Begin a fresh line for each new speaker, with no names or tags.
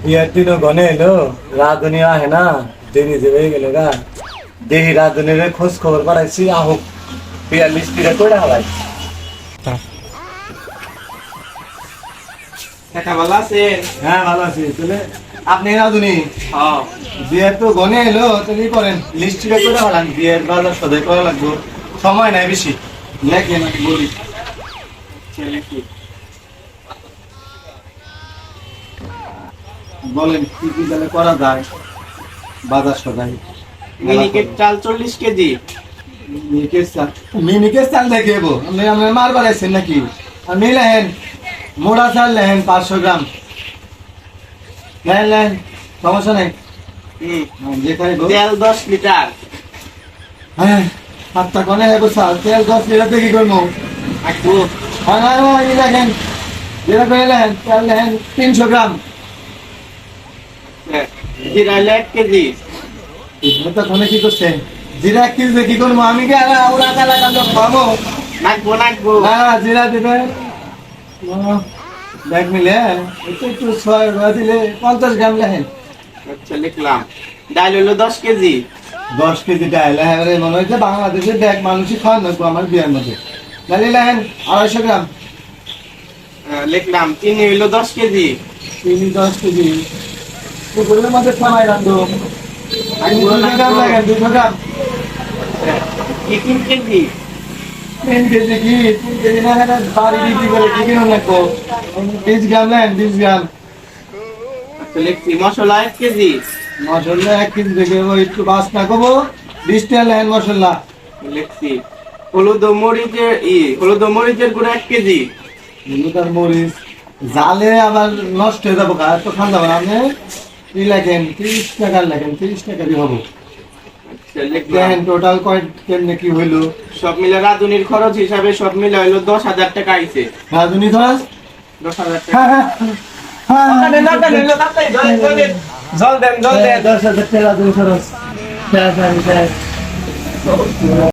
বিয়ের দিনও গনে এলো, রাধুনি আহে না, দেরি যে হয়ে গেল গা। দেহি রাধুনির খোঁজ খবর পাঠাইছি, আহুক বিয়ার মিস্ত্রিরা করে হালাই।
ভালো আছেন?
হ্যাঁ ভালো আছি। তাহলে আপনি রাধুনি
হ্যাঁ।
বিয়ের তো গনে এলো, তাহলে করেন লিস্টটা করে হালান, বিয়ের বাজার সদাই করা লাগবো, সময় নাই বেশি। লেখেন আমি বলি। বলেন কি কি তাহলে করা যায় বাজার সদাই।
মিনিকেট চাল 40 কেজি।
মিনিকের চাল দেখাবো আপনি আপনার মারবার আছেন নাকি? আপনি লেহেন মোড়া চাল লেহেন 500 গ্রাম লেহেন লেহেন, সমস্যা নেই। যেখানে
তেল 10 লিটার।
হ্যাঁ হাতটা কনে হ্যাঁ চাল তেল 10 লিটার থেকে করবো।
আকু
হ্যাঁ না না এই লেহেন যেটা করে লেহেন তেল লেহেন 300 গ্রাম।
জিরা 1 কেজি।
এটা কোনে কি করছে? জিরা 1 কেজি কি করবো আমি? কি ওরা কালা কালো খাবো?
নাকবো।
হ্যাঁ জিরা দিবেন ব্যাগ মিলে একটু একটু 6 দিলে 50 গ্রাম লেহেন।
আচ্ছা লিখলাম। ডাল হলো 10 কেজি।
10 কেজি ডাল হ্যাঁ মনে হচ্ছে বাংলাদেশের ব্যাগ মানুষই খাওয়ান নাকবো আমার বিয়ের মধ্যে। ডালি লেহেন 250 গ্রাম।
লিখলাম। চিনি হলো 10 কেজি।
চিনি 10 কেজি। পুকুরের মধ্যে খামাই রাখবো 200 গ্রাম লাগেন 200 গ্রাম।
কি 3 কেজি।
3 কেজি কি 3 কেজি না হ্যাঁ বাড়ি বিক্রি করে কি কিনুন লাগবো 20 গ্রাম লেহেন 20 গ্রাম।
আচ্ছা লিখছি। মশলা 1 কেজি।
মশলা 1 কেজি থেকে একটু বাসনা করবো 20 টাকা লেহেন মশলা।
লিখছি। হলুদ ও মরিচের গুঁড়ো 1 কেজি।
হলুদ আর মরিচ জালে আবার নষ্ট হয়ে যাবো তো খান যাবো না আপনি কি লেখেন 30 টাকার লেখেন 30 টাকারই হবো।
আচ্ছা লিখলাম।
দেখেন টোটাল কয় কেমনে কি হইলো?
সব মিলে রাঁধুনির খরচ হিসাবে সব মিলে হইলো 10,000 টাকা আইছে।
রাধুনি খরচ
10,000 টাকা।
হ্যাঁ হ্যাঁ
জল দেন।
10,000 টাকা রাধুনি খরচ।